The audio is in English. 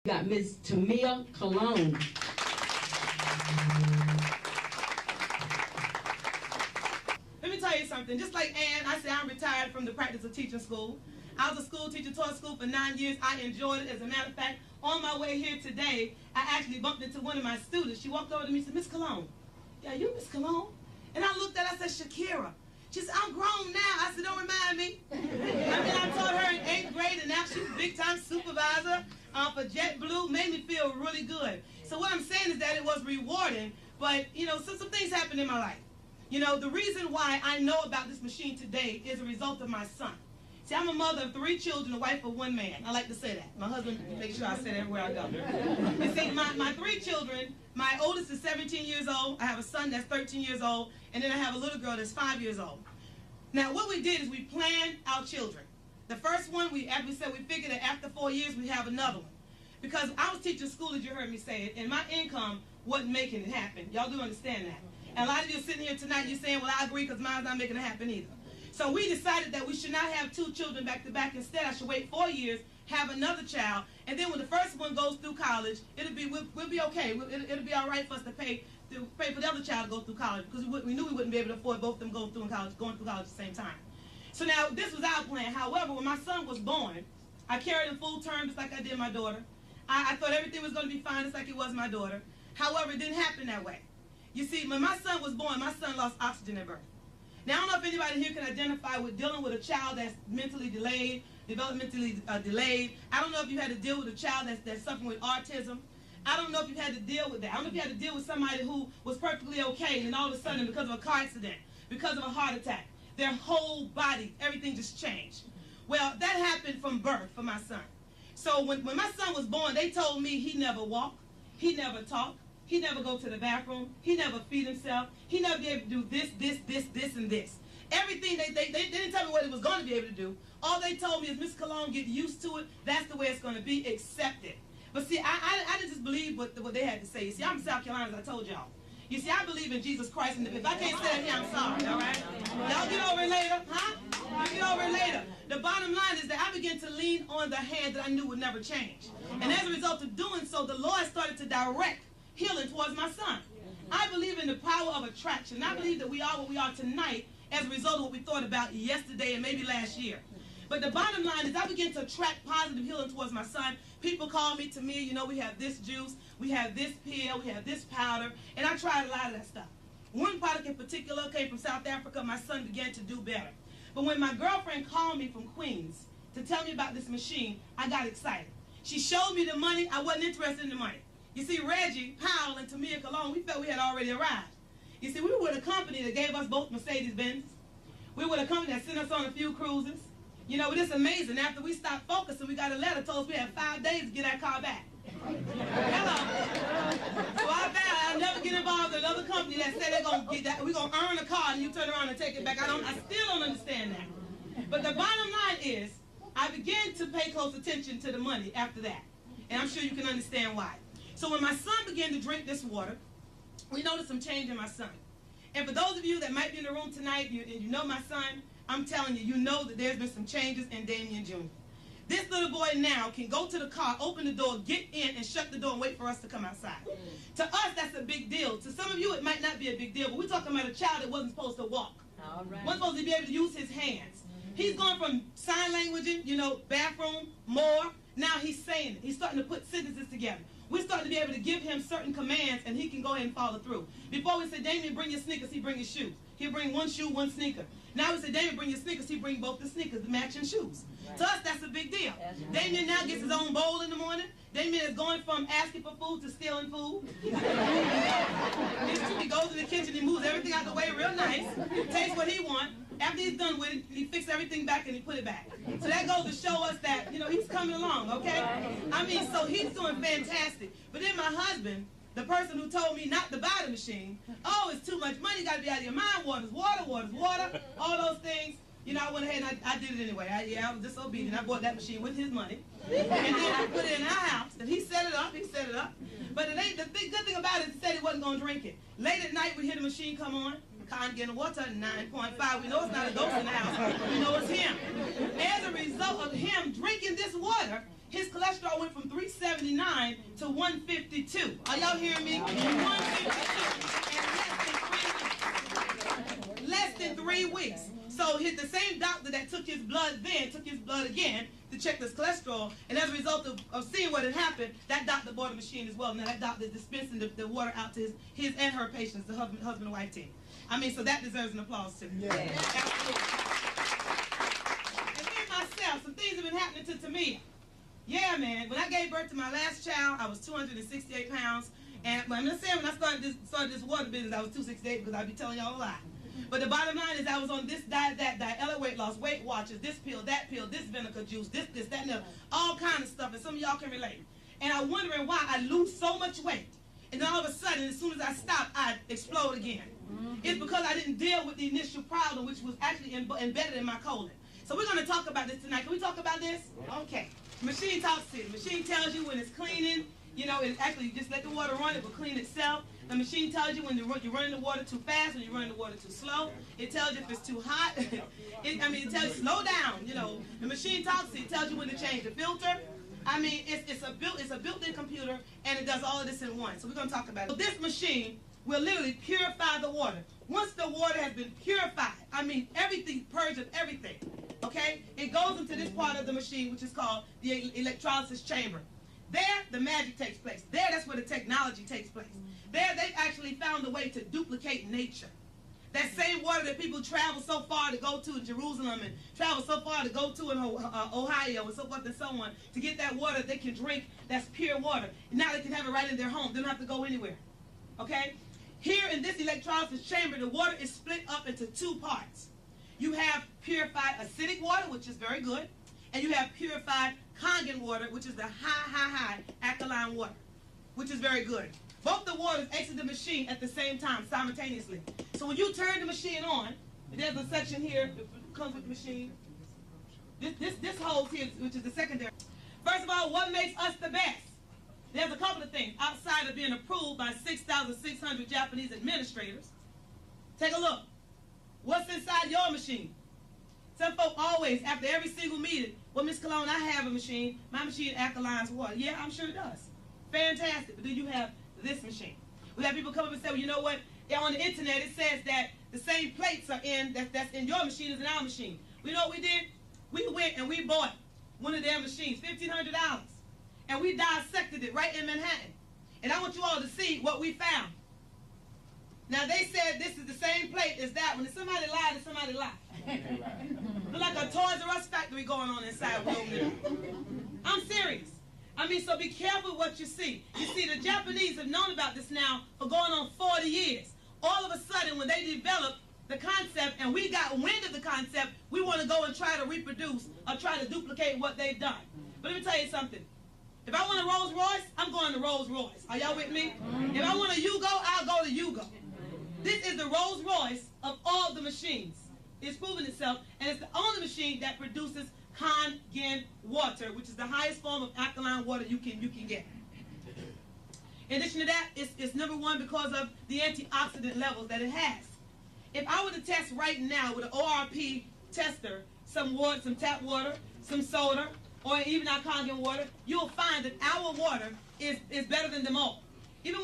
Got Miss Tamia Cologne. Let me tell you something. Just like Ann, I said I'm retired from the practice of teaching school. I was a school teacher, taught school for 9 years. I enjoyed it. As a matter of fact, on my way here today, I actually bumped into one of my students. She walked over to me and said, Miss Cologne. Yeah, you Miss Cologne? And I looked at her, I said, Shakira. She said, I'm grown now. I said, don't remind me. I taught her in 8th grade, and now she's a big-time supervisor for JetBlue. Made me feel really good. So what I'm saying is that it was rewarding, but, you know, some things happened in my life. You know, the reason why I know about this machine today is a result of my son. See, I'm a mother of 3 children, a wife of 1 man. I like to say that. My husband makes sure I say that everywhere I go. You see, my 3 children, my oldest is 17 years old. I have a son that's 13 years old. And then I have a little girl that's 5 years old. Now, what we did is we planned our children. The first one, as we said, we figured that after 4 years, we have another one. Because I was teaching school, as you heard me say it, and my income wasn't making it happen. Y'all do understand that. And a lot of you are sitting here tonight, you're saying, well, I agree because mine's not making it happen either. So we decided that we should not have 2 children back to back. Instead, I should wait 4 years, have another child, and then when the first one goes through college, we'll be okay. It'll be all right for us to pay for the other child to go through college, because we knew we wouldn't be able to afford both of them going through college at the same time. So now this was our plan. However, when my son was born, I carried him full term just like I did my daughter. I thought everything was going to be fine just like it was my daughter. However, it didn't happen that way. You see, when my son was born, my son lost oxygen at birth. Now, I don't know if anybody here can identify with dealing with a child that's mentally delayed, developmentally delayed. I don't know if you had to deal with a child that's suffering with autism. I don't know if you had to deal with that. I don't know if you had to deal with somebody who was perfectly okay, and all of a sudden, because of a car accident, because of a heart attack, their whole body, everything just changed. Well, that happened from birth for my son. So when my son was born, they told me he never walked, he never talked, he never go to the bathroom, he never feed himself, he never be able to do this, and this. Everything, they didn't tell me what he was going to be able to do. All they told me is, Miss Cologne, get used to it, that's the way it's going to be, accept it. But see, I didn't just believe what they had to say. You see, I'm from South Carolina, as I told y'all. You see, I believe in Jesus Christ, and if I can't say that here, I'm sorry, all right? Y'all get over it later, huh? You get over it later. The bottom line is that I began to lean on the hand that I knew would never change. And as a result of doing so, the Lord started to direct healing towards my son. I believe in the power of attraction. I believe that we are what we are tonight as a result of what we thought about yesterday and maybe last year. But the bottom line is I began to attract positive healing towards my son. People call me to me, you know, we have this juice, we have this pill, we have this powder, and I tried a lot of that stuff. One product in particular came from South Africa. My son began to do better. But when my girlfriend called me from Queens to tell me about this machine, I got excited. She showed me the money. I wasn't interested in the money. You see, Reggie, Powell, and Tamia Cologne, we felt we had already arrived. You see, we were with a company that gave us both Mercedes-Benz. We were with a company that sent us on a few cruises. You know, it's amazing. After we stopped focusing, we got a letter told us we had 5 days to get our car back. Hello. So I'll never get involved in another company that said they're going to get that. We're going to earn a car and you turn around and take it back. I still don't understand that. But the bottom line is, I began to pay close attention to the money after that. And I'm sure you can understand why. So when my son began to drink this water, we noticed some change in my son. And for those of you that might be in the room tonight, and you know my son, I'm telling you, you know that there's been some changes in Damien Jr. This little boy now can go to the car, open the door, get in, and shut the door and wait for us to come outside. To us, that's a big deal. To some of you, it might not be a big deal, but we're talking about a child that wasn't supposed to walk. All right. Wasn't supposed to be able to use his hands. He's going from sign languaging, you know, bathroom, more. Now he's saying it. He's starting to put sentences together. We're starting to be able to give him certain commands, and he can go ahead and follow through. Before we said, Damien, bring your sneakers, he bring his shoes. He'll bring one shoe, one sneaker. Now we said, Damien, bring your sneakers, he bring both the sneakers, the matching shoes. Right. To us, that's a big deal. Damien now gets his own bowl in the morning. Damien is going from asking for food to stealing food. He goes in the kitchen, he moves everything out the way real nice, takes what he wants. After he's done with it, he fixed everything back and he put it back. So that goes to show us that, you know, he's coming along, okay? I mean, so he's doing fantastic. But then my husband, the person who told me not to buy the machine, oh, it's too much money, you got to be out of your mind, water's water, all those things. You know, I went ahead and I did it anyway. I was disobedient. I bought that machine with his money. And then I put it in our house. And he set it up. But good thing about it, he said he wasn't going to drink it. Late at night, we hear the machine come on. Can't get in the water, 9.5. We know it's not a ghost in the house. We know it's him. As a result of him drinking this water, his cholesterol went from 379 to 152. Are y'all hearing me? 152 in less than 3 weeks. So the same doctor that took his blood then took his blood again to check this cholesterol, and as a result of seeing what had happened, that doctor bought a machine as well. Now that doctor is dispensing the water out to his and her patients, the husband and wife team. I mean, so that deserves an applause too. Yeah. Absolutely. And me myself, some things have been happening to me. Yeah, man. When I gave birth to my last child, I was 268 pounds. And I'm just saying, when I started this water business, I was 268 because I'd be telling y'all a lie. But the bottom line is I was on this diet, that diet, weight loss, Weight Watchers, this pill, this vinegar juice, this, that, and that, all kind of stuff. And some of y'all can relate. And I'm wondering why I lose so much weight. And then all of a sudden, as soon as I stop, I explode again. It's because I didn't deal with the initial problem, which was actually embedded in my colon. So we're going to talk about this tonight. Can we talk about this? Okay. Machine talks to you. The machine tells you when it's cleaning. You know, it actually, you just let the water run, it will clean itself. The machine tells you when you're running the water too fast, when you're running the water too slow. It tells you if it's too hot. It tells you slow down. You know, the machine talks to you. It tells you when to change the filter. I mean, it's a built-in computer, and it does all of this in one. So we're going to talk about it. So this machine will literally purify the water. Once the water has been purified, I mean, everything, purged of everything, okay? It goes into this part of the machine, which is called the electrolysis chamber. There, the magic takes place. There, that's where the technology takes place. There, they've actually found a way to duplicate nature. That same water that people travel so far to go to in Jerusalem and travel so far to go to in Ohio and so forth and so on, to get that water they can drink that's pure water. And now they can have it right in their home. They don't have to go anywhere, okay? Here in this electrolysis chamber, the water is split up into 2 parts. You have purified acidic water, which is very good, and you have purified Kangen water, which is the high alkaline water, which is very good. Both the waters exit the machine at the same time, simultaneously. So when you turn the machine on, there's a section here that comes with the machine. This hose here, which is the secondary. First of all, what makes us the best? There's a couple of things outside of being approved by 6,600 Japanese administrators. Take a look. What's inside your machine? Some folk always, after every single meeting, well, Ms. Cologne, I have a machine. My machine alkalines water. Yeah, I'm sure it does. Fantastic. But do you have this machine? We have people come up and say, well, you know what? On the internet, it says that the same plates are in, that's in your machine as in our machine. We know what we did? We went and we bought one of their machines, $1,500. And we dissected it right in Manhattan. And I want you all to see what we found. Now, they said this is the same plate as that one. If somebody lied, somebody lied. Look like a Toys R Us factory going on inside. I'm serious. I mean, so be careful what you see. You see, the Japanese have known about this now for going on 40 years. All of a sudden, when they developed the concept and we got wind of the concept, we want to go and try to reproduce or try to duplicate what they've done. But let me tell you something. If I want a Rolls Royce, I'm going to Rolls Royce. Are y'all with me? If I want a Yugo, I'll go to Yugo. This is the Rolls Royce of all the machines. It's proven itself, and it's the only machine that produces Kangen water, which is the highest form of alkaline water you can get. In addition to that, it's number 1 because of the antioxidant levels that it has. If I were to test right now with an ORP tester, some water, some tap water, some soda, or even our Kangen water, you'll find that our water is better than them all. Even